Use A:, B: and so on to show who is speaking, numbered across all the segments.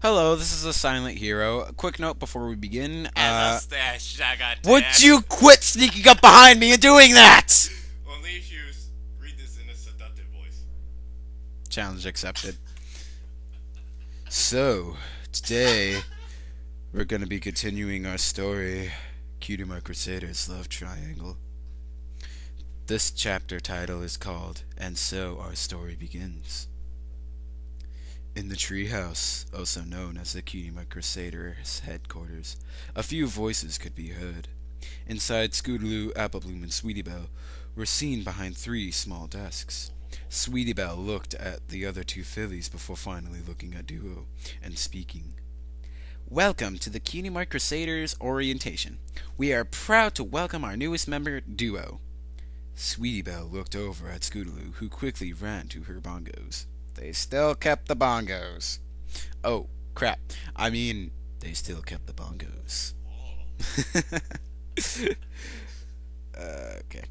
A: Hello, this is a silent hero. A quick note before we begin.
B: As a stash, I got
A: Would
B: dash.
A: you quit sneaking up behind me and doing that?
B: Only if you read this in a seductive voice.
A: Challenge accepted. So, today, we're gonna be continuing our story, Cutie My Crusader's Love Triangle. This chapter title is called, And So Our Story Begins. In the treehouse, also known as the Cutie My Crusader's headquarters, a few voices could be heard. Inside, Scootaloo, Applebloom, and Sweetie Belle were seen behind three small desks. Sweetie Belle looked at the other two fillies before finally looking at Duo and speaking. Welcome to the Cutie My Crusaders orientation. We are proud to welcome our newest member, Duo. Sweetie Belle looked over at Scootaloo, who quickly ran to her bongos. They still kept the bongos. Oh, crap. I mean, they still kept the bongos. Okay.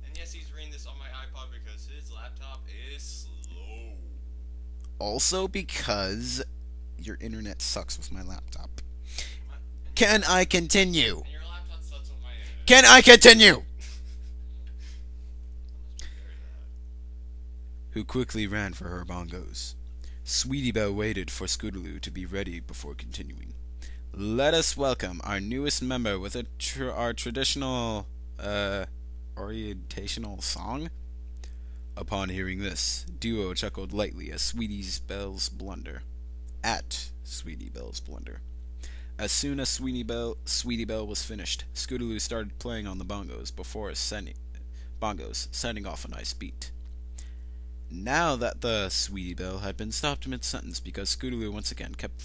B: And yes, he's reading this on my iPod because his laptop is slow.
A: Also because your internet sucks with my laptop.
B: And
A: Can I continue?
B: your laptop sucks on my internet.
A: Can I continue? Who quickly ran for her bongos. Sweetie Belle waited for Scootaloo to be ready before continuing. Let us welcome our newest member with our traditional, orientational song. Upon hearing this, Duo chuckled lightly at Sweetie Belle's blunder. As soon as Sweetie Belle was finished, Scootaloo started playing on the bongos sending off a nice beat. Now that the Sweetie Belle had been stopped mid-sentence because Scootaloo once again kept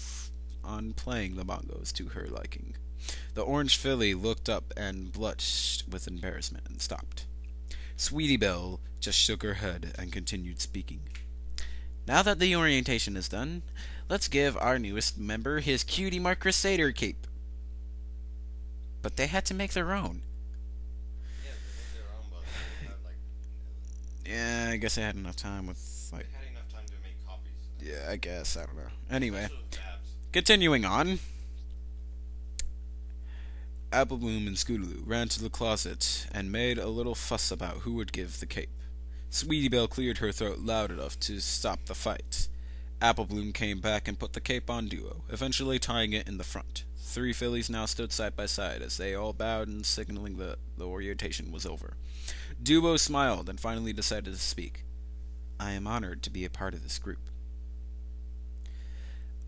A: on playing the bongos to her liking, the orange filly looked up and blushed with embarrassment and stopped. Sweetie Belle just shook her head and continued speaking. Now that the orientation is done, let's give our newest member his Cutie My Crusader cape. But they had to make their own.
B: Yeah, they made their own, but they had
A: Yeah, I guess I had enough time with,
B: they had enough time to make copies.
A: yeah, I guess, I don't know. Anyway,
B: Especially with Babs.
A: continuing on. Applebloom and Scootaloo ran to the closet and made a little fuss about who would give the cape. Sweetie Belle cleared her throat loud enough to stop the fight. Applebloom came back and put the cape on Duo, eventually tying it in the front. Three fillies now stood side by side as they all bowed and signaling the orientation was over. Duo smiled and finally decided to speak. I am honored to be a part of this group.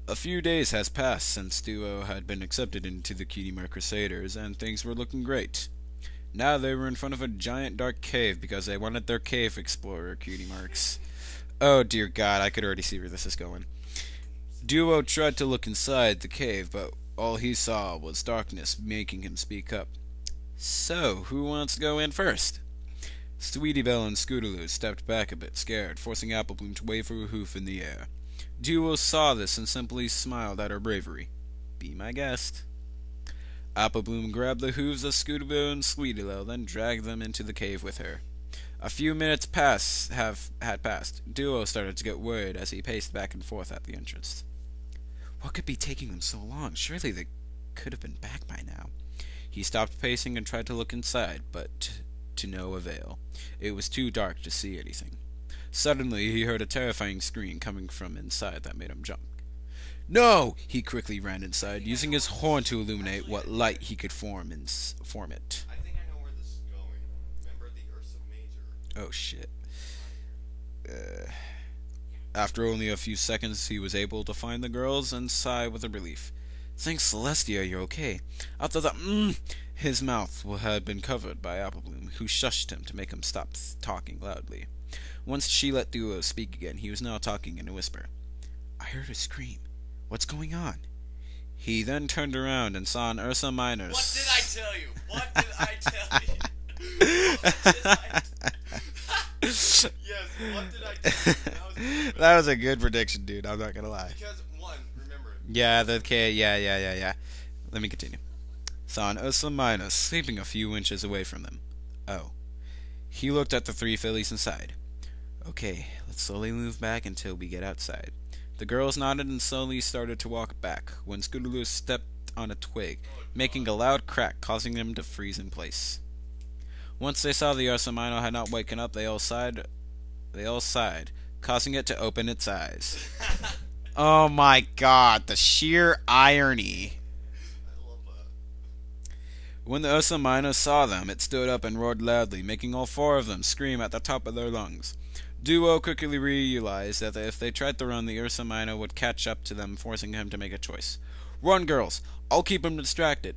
A: A few days has passed since Duo had been accepted into the Cutie My Crusaders, and things were looking great. Now they were in front of a giant dark cave because they wanted their cave explorer cutie marks. Oh dear God, I could already see where this is going. Duo tried to look inside the cave, but all he saw was darkness, making him speak up. So, who wants to go in first? Sweetie Belle and Scootaloo stepped back a bit, scared, forcing Applebloom to wave her hoof in the air. Duo saw this and simply smiled at her bravery. Be my guest. Applebloom grabbed the hooves of Scootaloo and Sweetie Belle, then dragged them into the cave with her. A few minutes had passed. Duo started to get worried as he paced back and forth at the entrance. What could be taking them so long? Surely they could have been back by now. He stopped pacing and tried to look inside, but to no avail. It was too dark to see anything. Suddenly, he heard a terrifying scream coming from inside that made him jump. No! He quickly ran inside, using his horn to illuminate what light he could form it.
B: I think I know where this is going. Remember the Ursa Major?
A: Oh shit. After only a few seconds, he was able to find the girls and sigh with relief. Thanks, Celestia, you're okay. After that, his mouth had been covered by Applebloom, who shushed him to make him stop talking loudly. Once she let Duo speak again, he was now talking in a whisper. I heard a scream. What's going on? He then turned around and saw an Ursa Minor.
B: What did I tell you? What did I tell you? What did I Yes, what did I tell you?
A: That was a good prediction, dude. I'm not gonna lie.
B: Because, one, remember.
A: Yeah, yeah. Let me continue. Saw an Ursa Minor sleeping a few inches away from them. Oh. He looked at the three fillies inside. Okay, let's slowly move back until we get outside. The girls nodded and slowly started to walk back, when Scootaloo stepped on a twig, making a loud crack, causing them to freeze in place. Once they saw the Ursa Minor had not waken up, they all sighed, causing it to open its eyes. Oh my god, the sheer irony.
B: I love that.
A: When the Ursa Minor saw them, it stood up and roared loudly, making all four of them scream at the top of their lungs. Duo quickly realized that if they tried to run, the Ursa Minor would catch up to them, forcing him to make a choice. Run, girls! I'll keep him distracted.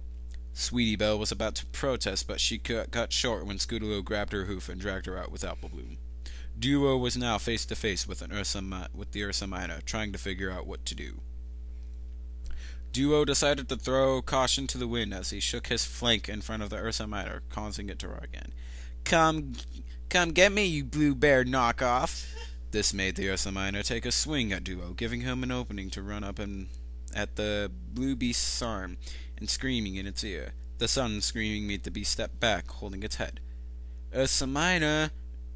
A: Sweetie Belle was about to protest, but she cut short when Scootaloo grabbed her hoof and dragged her out with Apple Bloom. Duo was now face to face with the Ursa Minor, trying to figure out what to do. Duo decided to throw caution to the wind as he shook his flank in front of the Ursa Minor, causing it to roar again. Come get me, you blue bear knockoff! This made the Ursa Minor take a swing at Duo, giving him an opening to run up at the blue beast's arm and screaming in its ear. The sun screaming made the beast step back, holding its head. Ursa Minor,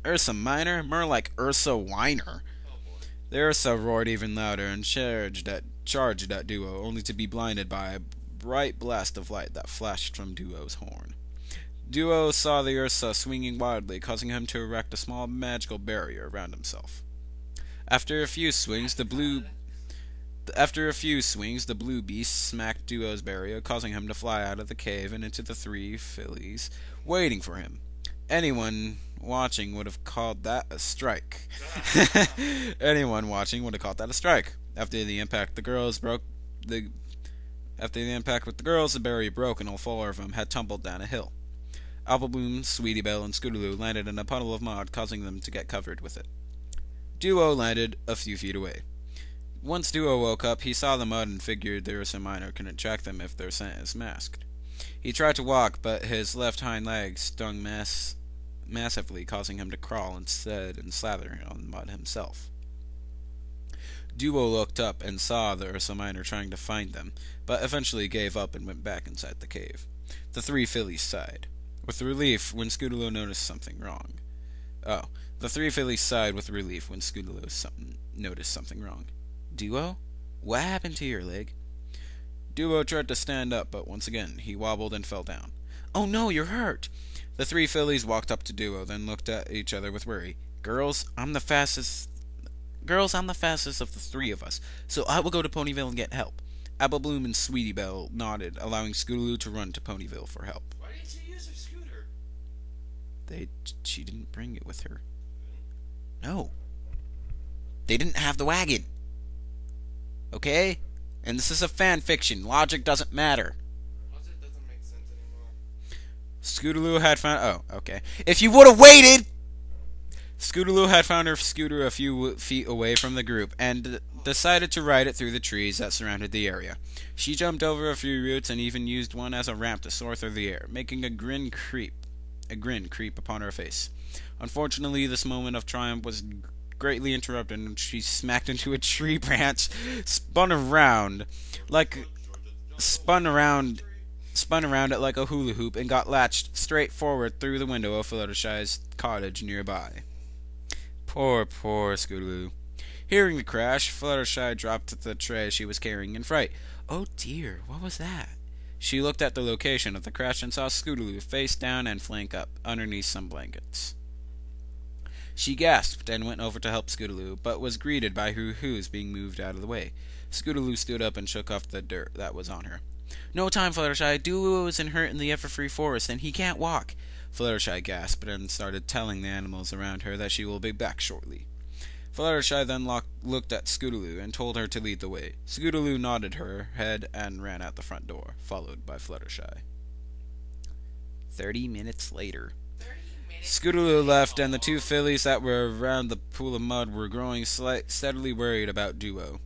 A: more like Ursa Whiner.
B: Oh boy.
A: The Ursa roared even louder and charged at Duo, only to be blinded by a bright blast of light that flashed from Duo's horn. Duo saw the Ursa swinging wildly, causing him to erect a small magical barrier around himself. After a few swings, the blue beast smacked Duo's barrier, causing him to fly out of the cave and into the three fillies waiting for him. Anyone watching would have called that a strike. After the impact with the girls, the barrier broke and all four of them had tumbled down a hill. Apple Bloom, Sweetie Belle, and Scootaloo landed in a puddle of mud, causing them to get covered with it. Duo landed a few feet away. Once Duo woke up, he saw the mud and figured the Ursa Minor couldn't track them if their scent is masked. He tried to walk, but his left hind leg stung massively, causing him to crawl instead and slather on the mud himself. Duo looked up and saw the Ursa Minor trying to find them, but eventually gave up and went back inside the cave. The three fillies sighed with relief when Scootaloo noticed something wrong. The three fillies sighed with relief when Scootaloo noticed something wrong. Duo? What happened to your leg? Duo tried to stand up, but once again, he wobbled and fell down. Oh no, you're hurt! The three fillies walked up to Duo, then looked at each other with worry. Girls, I'm the fastest of the three of us, so I will go to Ponyville and get help. Apple Bloom and Sweetie Belle nodded, allowing Scootaloo to run to Ponyville for help.
B: Why didn't you use her scooter?
A: She didn't bring it with her. No. They didn't have the wagon. Okay? And this is a fan fiction. Logic doesn't matter.
B: Logic doesn't make sense anymore.
A: Scootaloo had found... Oh, okay. If you would have waited... Scootaloo had found her scooter a few feet away from the group and decided to ride it through the trees that surrounded the area. She jumped over a few roots and even used one as a ramp to soar through the air, making a grin creep upon her face. Unfortunately, this moment of triumph was greatly interrupted and she smacked into a tree branch, spun around it like a hula hoop, and got latched straight forward through the window of Fluttershy's cottage nearby. Poor Scootaloo. Hearing the crash, Fluttershy dropped the tray she was carrying in fright. Oh dear, what was that? She looked at the location of the crash and saw Scootaloo face down and flank up underneath some blankets. She gasped and went over to help Scootaloo, but was greeted by hoo-hoos being moved out of the way. Scootaloo stood up and shook off the dirt that was on her. No time, Fluttershy. Duo isn't hurt in the Everfree Forest, and he can't walk. Fluttershy gasped and started telling the animals around her that she will be back shortly. Fluttershy then looked at Scootaloo and told her to lead the way. Scootaloo nodded her head and ran out the front door, followed by Fluttershy. 30 minutes later. Scootaloo left, and the two fillies that were around the pool of mud were growing steadily worried about Duo.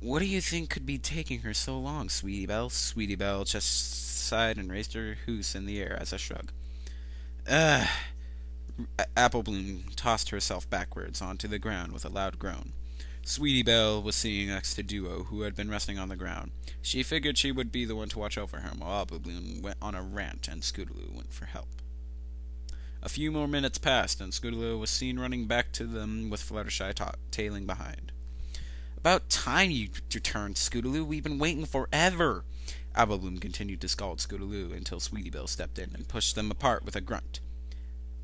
A: What do you think could be taking her so long, Sweetie Belle? Sweetie Belle just sighed and raised her hoose in the air as a shrug. Apple Bloom tossed herself backwards onto the ground with a loud groan. Sweetie Belle was sitting next to Duo, who had been resting on the ground. She figured she would be the one to watch over him, while Apple Bloom went on a rant and Scootaloo went for help. A few more minutes passed, and Scootaloo was seen running back to them with Fluttershy tailing behind. "About time you returned, Scootaloo. We've been waiting forever." Applebloom continued to scold Scootaloo until Sweetie Belle stepped in and pushed them apart with a grunt.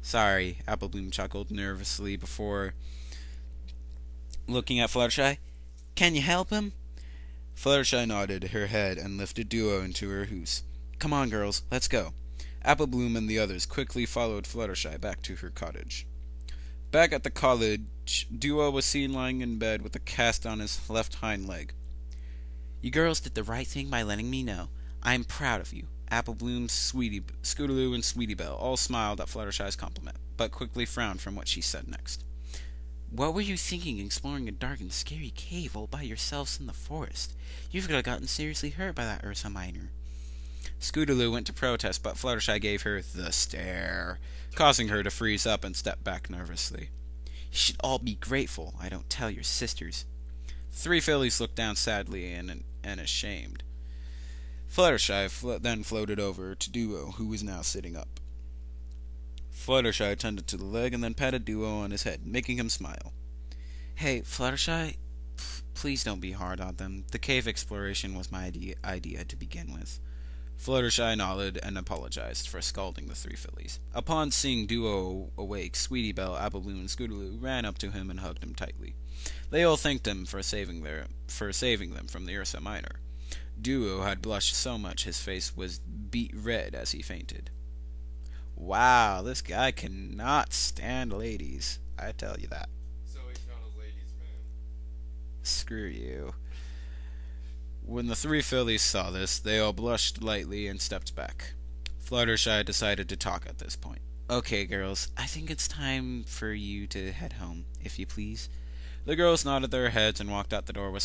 A: "Sorry," Applebloom chuckled nervously before looking at Fluttershy. "Can you help him?" Fluttershy nodded her head and lifted Duo into her hoose. "Come on, girls, let's go." Applebloom and the others quickly followed Fluttershy back to her cottage. Back at the college, Duo was seen lying in bed with a cast on his left hind leg. "You girls did the right thing by letting me know. I am proud of you." Applebloom, Scootaloo, and Sweetie Belle all smiled at Fluttershy's compliment, but quickly frowned from what she said next. "What were you thinking exploring a dark and scary cave all by yourselves in the forest? You could have gotten seriously hurt by that Ursa Minor." Scootaloo went to protest, but Fluttershy gave her the stare, causing her to freeze up and step back nervously. "You should all be grateful I don't tell your sisters." The three fillies looked down sadly and ashamed. Fluttershy then floated over to Duo, who was now sitting up. Fluttershy tended to the leg and then patted Duo on his head, making him smile. "Hey, Fluttershy, please don't be hard on them. The cave exploration was my idea to begin with." Fluttershy nodded and apologized for scalding the three fillies. Upon seeing Duo awake, Sweetie Belle, Applebloom, and Scootaloo ran up to him and hugged him tightly. They all thanked him for saving them from the Ursa Minor. Duo had blushed so much his face was beet red as he fainted. Wow, this guy cannot stand ladies. I tell you that.
B: So he found a ladies' man.
A: Screw you. When the three fillies saw this, they all blushed lightly and stepped back. Fluttershy decided to talk at this point. "Okay, girls, I think it's time for you to head home, if you please." The girls nodded their heads and walked out the door with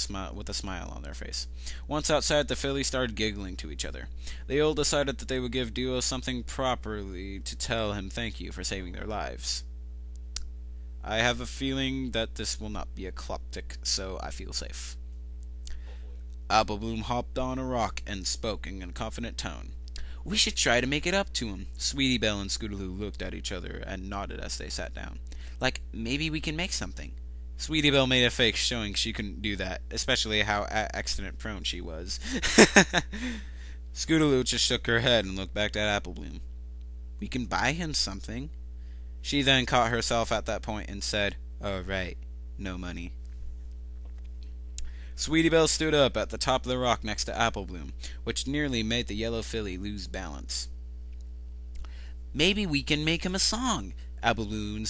A: a smile on their face. Once outside, the fillies started giggling to each other. They all decided that they would give Duo something properly to tell him thank you for saving their lives. I have a feeling that this will not be ecliptic, so I feel safe. Applebloom hopped on a rock and spoke in a confident tone. "We should try to make it up to him." Sweetie Belle and Scootaloo looked at each other and nodded as they sat down. "Like, maybe we can make something." Sweetie Belle made a face showing she couldn't do that, especially how accident-prone she was. Scootaloo just shook her head and looked back at Applebloom. "We can buy him something." She then caught herself at that point and said, "Oh, right, no money." Sweetie Belle stood up at the top of the rock next to Applebloom, which nearly made the yellow filly lose balance. "Maybe we can make him a song." Applebloom and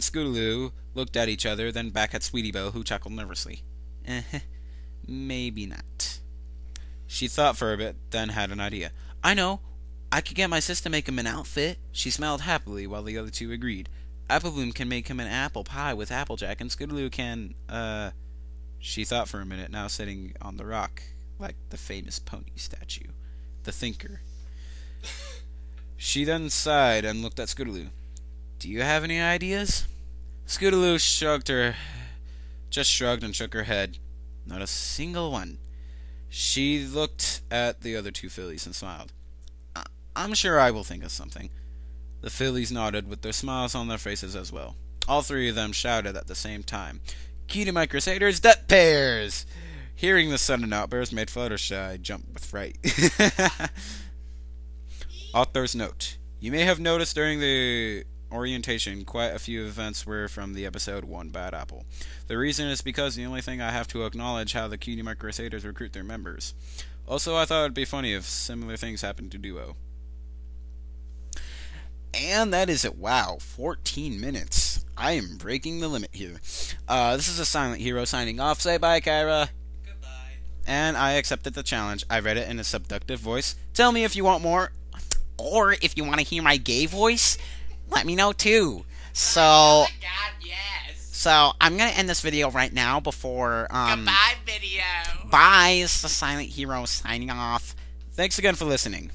A: Scootaloo looked at each other, then back at Sweetie Belle, who chuckled nervously. Maybe not." She thought for a bit, then had an idea. "I know. I could get my sis to make him an outfit." She smiled happily while the other two agreed. "Applebloom can make him an apple pie with Applejack, and Scootaloo can, She thought for a minute, now sitting on the rock, like the famous pony statue. The thinker. She then sighed and looked at Scootaloo. "Do you have any ideas?" Scootaloo just shrugged and shook her head. "Not a single one." She looked at the other two fillies and smiled. "I'm sure I will think of something." The fillies nodded with their smiles on their faces as well. All three of them shouted at the same time, "Cutie My Crusaders, Duck Pairs!" Hearing the sudden outburst made Fluttershy jump with fright. Author's note. You may have noticed during the orientation quite a few events were from the episode One Bad Apple. The reason is because the only thing I have to acknowledge how the Cutie My Crusaders recruit their members. Also, I thought it'd be funny if similar things happened to Duo. And that is it. Wow, 14 minutes. I am breaking the limit here. This is a Silent Hero signing off. Say bye, Kyra.
B: Goodbye.
A: And I accepted the challenge. I read it in a subductive voice. Tell me if you want more. Or if you want to hear my gay voice, let me know too. So,
B: Oh my god, yes.
A: so I'm going to end this video right now before...
B: Goodbye, video.
A: Bye. It's the Silent Hero signing off. Thanks again for listening.